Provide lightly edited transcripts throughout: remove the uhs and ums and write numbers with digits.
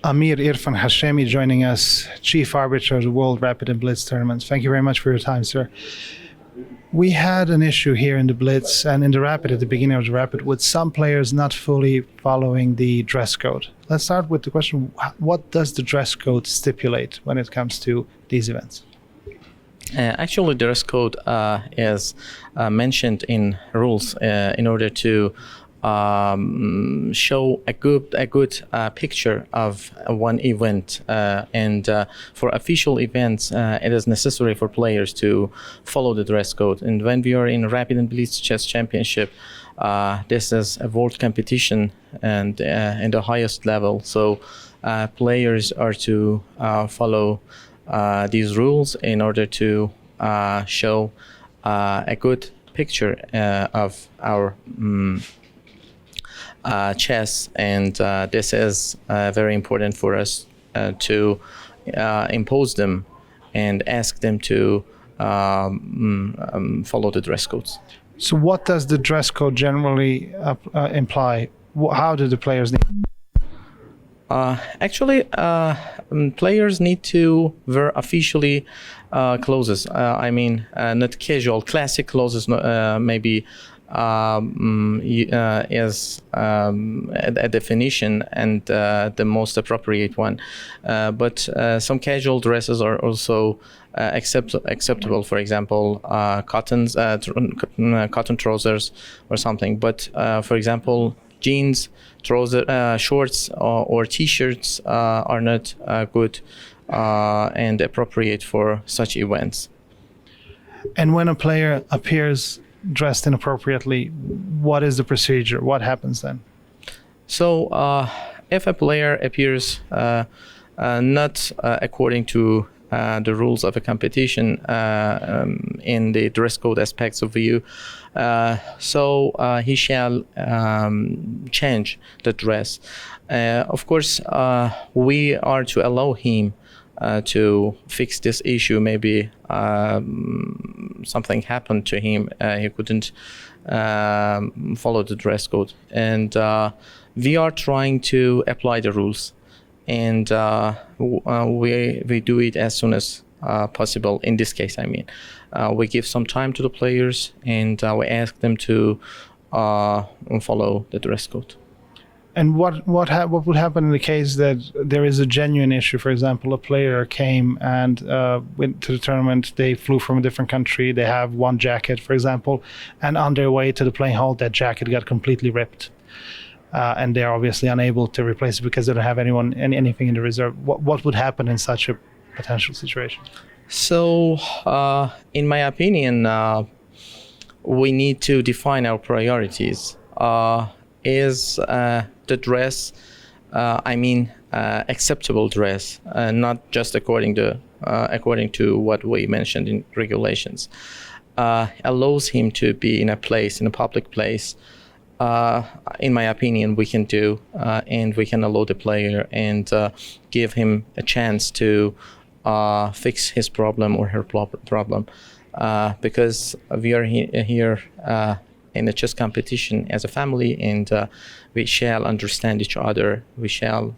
Amir Erfan Hashemi joining us, Chief Arbiter of the World Rapid and Blitz tournaments. Thank you very much for your time, sir. We had an issue here in the Blitz and in the Rapid, at the beginning of the Rapid, with some players not fully following the dress code. Let's start with the question, what does the dress code stipulate when it comes to these events? Actually, the dress code is mentioned in rules in order to show a good picture of one event, and for official events it is necessary for players to follow the dress code. And when we are in Rapid and Blitz Chess Championship, this is a world competition and in the highest level, so players are to follow these rules in order to show a good picture of our chess, and this is very important for us to impose them and ask them to follow the dress codes. So what does the dress code generally imply? How do the players need? Actually, players need to wear officially clothes. I mean, not casual, classic clothes, maybe is a definition and the most appropriate one. But some casual dresses are also acceptable. For example, cotton trousers or something. But for example, jeans, shorts, or t-shirts are not good and appropriate for such events. And when a player appears dressed inappropriately, what is the procedure? What happens then? So if a player appears not according to the rules of a competition in the dress code aspects of view, so he shall change the dress. Of course, we are to allow him to fix this issue. Maybe something happened to him, he couldn't follow the dress code, and we are trying to apply the rules, and we do it as soon as possible. In this case, I mean, we give some time to the players, and we ask them to follow the dress code. And what would happen in the case that there is a genuine issue? For example, a player came and went to the tournament, they flew from a different country, they have one jacket, for example, and on their way to the playing hall, that jacket got completely ripped. And they're obviously unable to replace it because they don't have anything in the reserve. What would happen in such a potential situation? So, in my opinion, we need to define our priorities. Is the dress, acceptable dress, not just according to what we mentioned in regulations, allows him to be in a public place. In my opinion, we can do, and we can allow the player and give him a chance to fix his problem or her problem, because we are here in a chess competition as a family, and we shall understand each other. We shall,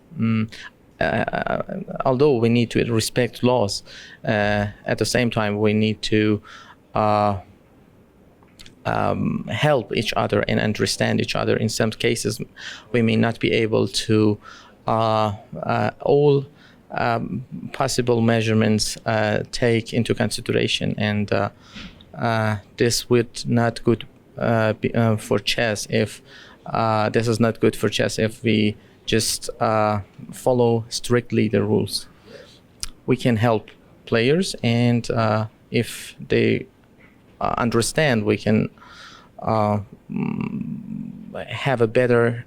although we need to respect laws, at the same time we need to help each other and understand each other. In some cases, we may not be able to all possible measurements take into consideration, and this would not good for chess if this is not good for chess if we just follow strictly the rules. We can help players, and if they understand, we can have a better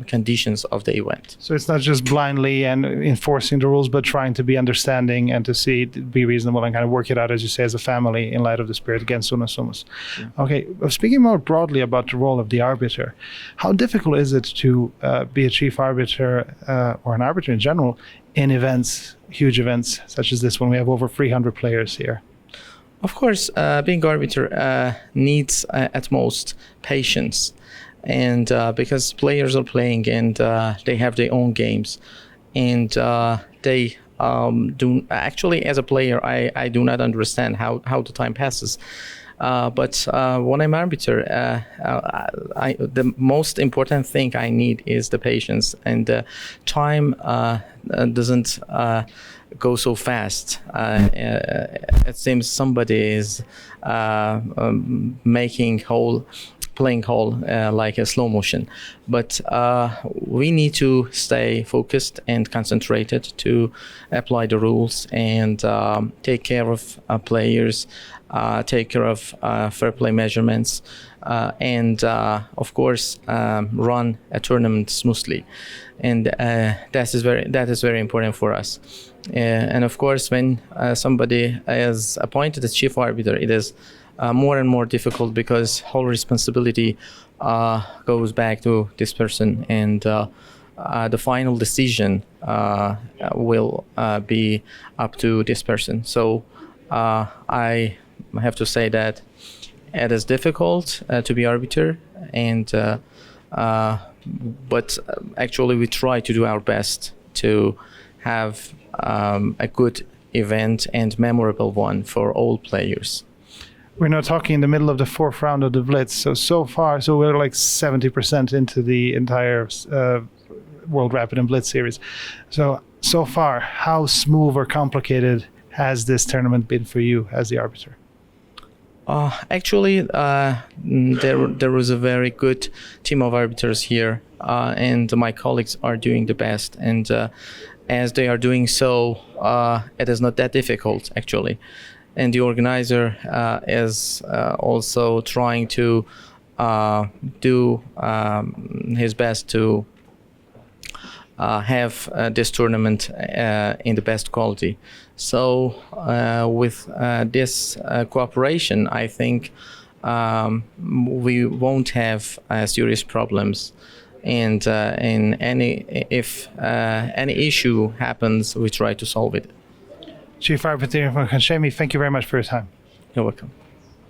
conditions of the event. So it's not just blindly and enforcing the rules, but trying to be understanding and to be reasonable and kind of work it out, as you say, as a family in light of the spirit against unos sumus. Yeah. Okay, speaking more broadly about the role of the arbiter, how difficult is it to be a chief arbiter or an arbiter in general in events, huge events such as this one? We have over 300 players here. Of course, being arbiter needs at most patience, and because players are playing and they have their own games, and they do actually, as a player, I do not understand how the time passes. But when I'm arbiter, the most important thing I need is the patience, and time doesn't go so fast. It seems somebody is playing whole like a slow motion, but we need to stay focused and concentrated to apply the rules and take care of players, take care of fair play measurements, and of course run a tournament smoothly, and that is very important for us. And of course, when somebody is appointed as chief arbiter, it is more and more difficult because whole responsibility goes back to this person, and the final decision will be up to this person. So I have to say that it is difficult to be arbiter, and but actually we try to do our best to have a good event and memorable one for all players. We're now talking in the middle of the fourth round of the Blitz. So far, we're like 70% into the entire World Rapid and Blitz series. So far, how smooth or complicated has this tournament been for you as the arbiter? Actually, there was a very good team of arbiters here, and my colleagues are doing the best. And as they are doing so, it is not that difficult, actually. And the organizer is also trying to do his best to have this tournament in the best quality. So with this cooperation, I think we won't have serious problems. And if any issue happens, we try to solve it. Chief Arbiter Erfan Hashemi, thank you very much for your time. You're welcome.